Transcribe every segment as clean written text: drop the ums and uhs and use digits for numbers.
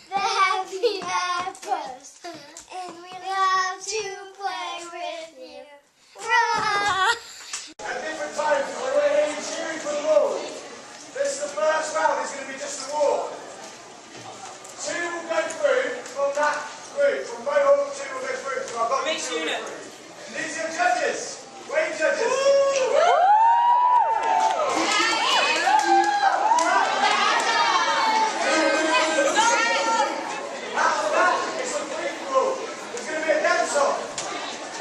the happy apples, and we love to play with you. At different times, we're here cheering for the ball. This is the first round, it's going to be just a walk. Two will go through from that group. From Mohawk, two will go through. So I've got mixed unit. These are your judges. Where are your judges?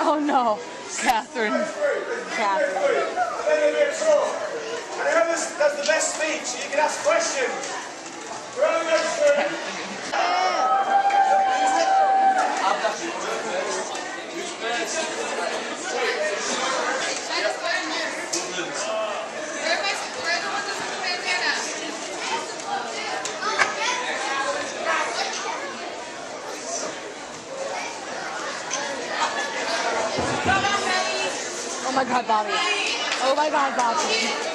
Oh no, Catherine. Catherine. And then there'll be a draw. And whoever does the best speech, you can ask questions. Whoever goes through. Oh my God, Bobby. Oh my God, Bobby.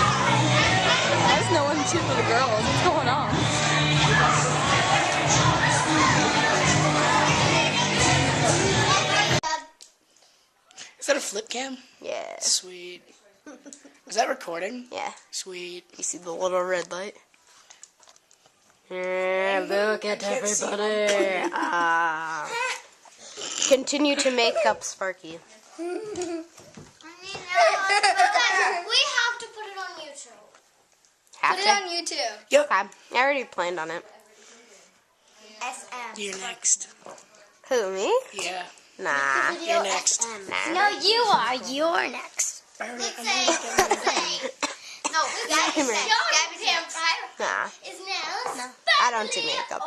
Why is no one cheering for the girls? What's going on? Is that a flip cam? Yeah. Sweet. Is that recording? Yeah. Sweet. You see the little red light? Yeah, look at everybody. Continue to make up Sparky. We have to put it on YouTube. Have Put to? it on YouTube. Yep. Okay. I already planned on it. SM. You're next. Who, me? Yeah. Nah. You're next. Nah. No, you are. You're next. I already- Let's say. No, Gabby's Nah. is now. I don't do makeup.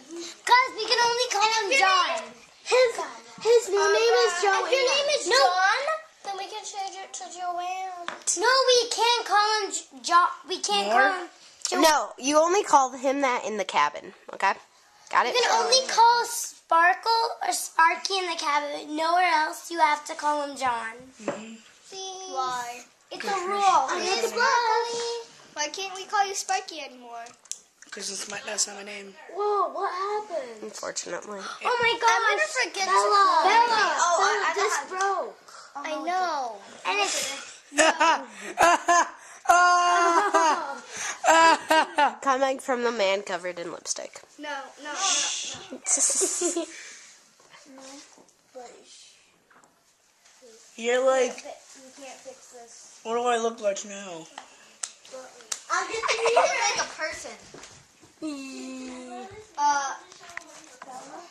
Because we can only call him John. His name is Joanne. If your name is John, then we can change it to Joanne. No, we can't call him John. We can't call him. No, you only call him that in the cabin. Okay? Got it? You can only call Sparkle or Sparky in the cabin. Nowhere else, you have to call him John. Why? It's a rule. Why can't we call you Sparky anymore? Because that's not my name. Whoa, what happened? Unfortunately. Oh my god. I'm gonna forget Bella. Oh, this broke. I know. And it's Coming from the man covered in lipstick. no. You're like, You can't fix this. what do I look like now? You look like a person.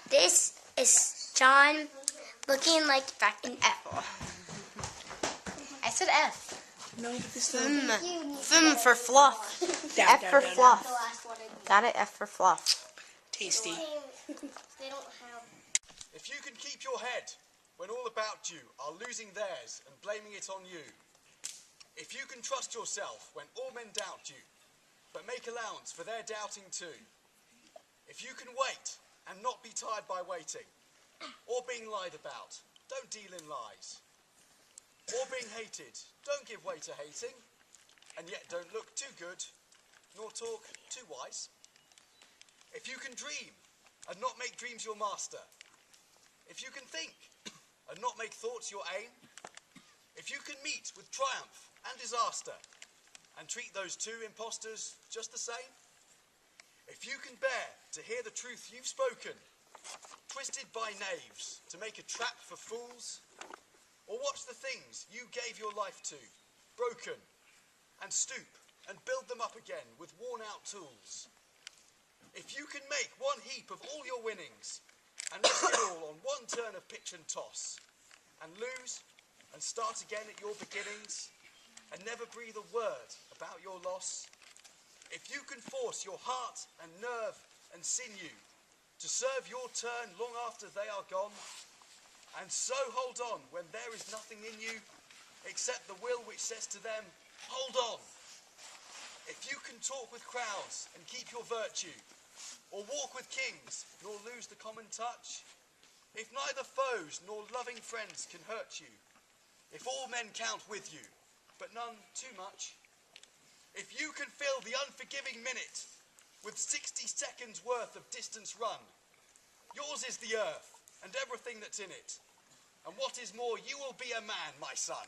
This is John looking like an apple. I said F. No, but this F for fluff. down, F down, for down, fluff. The last one. Got it? F for fluff. Tasty. They don't have. If you can keep your head when all about you are losing theirs and blaming it on you, if you can trust yourself when all men doubt you, but make allowance for their doubting too, if you can wait and not be tired by waiting, or being lied about, don't deal in lies, or being hated, don't give way to hating, and yet don't look too good, nor talk too wise. If you can dream and not make dreams your master, if you can think and not make thoughts your aim, if you can meet with triumph and disaster and treat those two impostors just the same, if you can bear to hear the truth you've spoken, twisted by knaves to make a trap for fools, or watch the things you gave your life to broken and stoop and build them up again with worn out tools, if you can make one heap of all your winnings and risk it all on one turn of pitch and toss, and lose and start again at your beginnings, and never breathe a word about your loss, if you can force your heart and nerve and sinew to serve your turn long after they are gone, and so hold on when there is nothing in you except the will which says to them, hold on. If you can talk with crowds and keep your virtue, or walk with kings nor lose the common touch, if neither foes nor loving friends can hurt you, if all men count with you, but none too much, if you can fill the unforgiving minute with 60 seconds worth of distance run, yours is the earth and everything that's in it. And what is more, you will be a man, my son.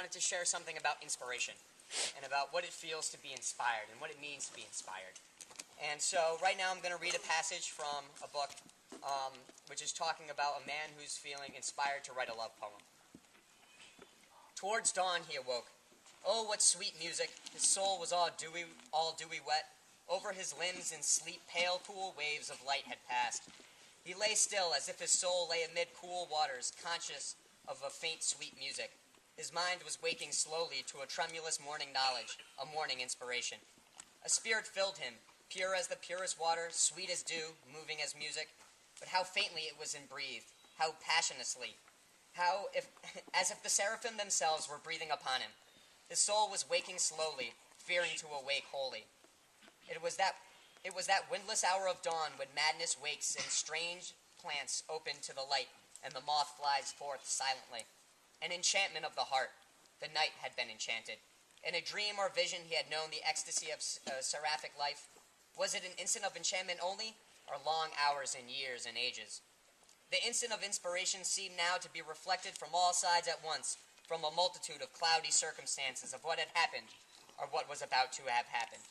wanted to share something about inspiration and about what it feels to be inspired and what it means to be inspired. And so right now I'm going to read a passage from a book which is talking about a man who's feeling inspired to write a love poem. Towards dawn he awoke. Oh, what sweet music! His soul was all dewy wet. Over his limbs in sleep pale, cool waves of light had passed. He lay still as if his soul lay amid cool waters, conscious of a faint sweet music. His mind was waking slowly to a tremulous morning knowledge, a morning inspiration. A spirit filled him, pure as the purest water, sweet as dew, moving as music. But how faintly it was breathed, how passionlessly, as if the seraphim themselves were breathing upon him. His soul was waking slowly, fearing to awake wholly. It was that windless hour of dawn when madness wakes and strange plants open to the light and the moth flies forth silently. An enchantment of the heart. The night had been enchanted. In a dream or vision he had known the ecstasy of seraphic life. Was it an instant of enchantment only, or long hours and years and ages? The instant of inspiration seemed now to be reflected from all sides at once, from a multitude of cloudy circumstances of what had happened, or what was about to have happened.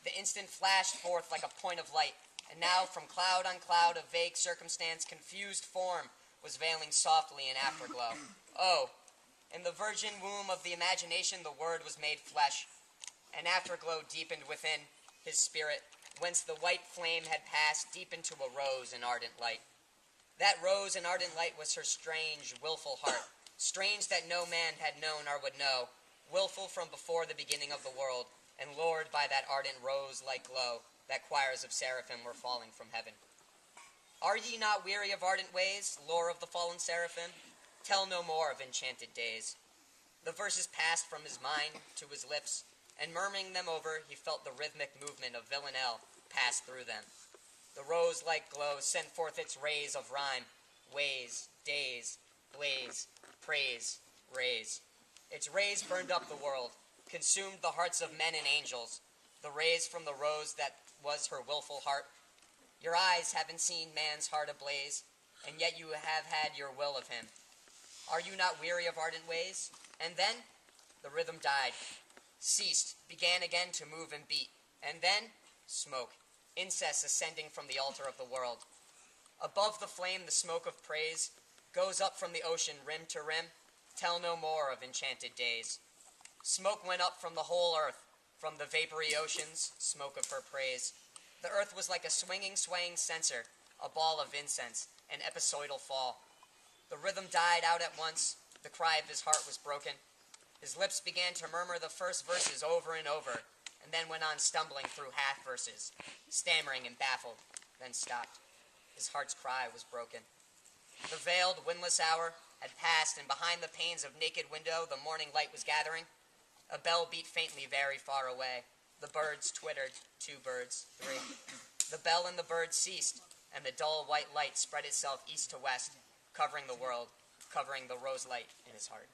The instant flashed forth like a point of light, and now from cloud on cloud of vague circumstance, confused form was veiling softly in afterglow. Oh, in the virgin womb of the imagination the word was made flesh. An afterglow deepened within his spirit, whence the white flame had passed deep into a rose and ardent light. That rose and ardent light was her strange, willful heart, strange that no man had known or would know, willful from before the beginning of the world, and lured by that ardent rose-like glow, that choirs of seraphim were falling from heaven. Are ye not weary of ardent ways, lore of the fallen seraphim? Tell no more of enchanted days. The verses passed from his mind to his lips, and murmuring them over, he felt the rhythmic movement of villanelle pass through them. The rose-like glow sent forth its rays of rhyme, ways, days, blaze, praise, rays. Its rays burned up the world, consumed the hearts of men and angels, the rays from the rose that was her willful heart. Your eyes haven't seen man's heart ablaze, and yet you have had your will of him. Are you not weary of ardent ways? And then the rhythm died, ceased, began again to move and beat, and then smoke, incense ascending from the altar of the world. Above the flame the smoke of praise goes up from the ocean rim to rim. Tell no more of enchanted days. Smoke went up from the whole earth, from the vapory oceans, smoke of her praise. The earth was like a swinging, swaying censer, a ball of incense, an episodal fall. The rhythm died out at once, the cry of his heart was broken. His lips began to murmur the first verses over and over, and then went on stumbling through half verses, stammering and baffled, then stopped. His heart's cry was broken. The veiled, windless hour had passed, and behind the panes of naked window the morning light was gathering. A bell beat faintly very far away. The birds twittered, 2 birds, 3. The bell and the birds ceased, and the dull white light spread itself east to west, covering the world, covering the rose light in his heart.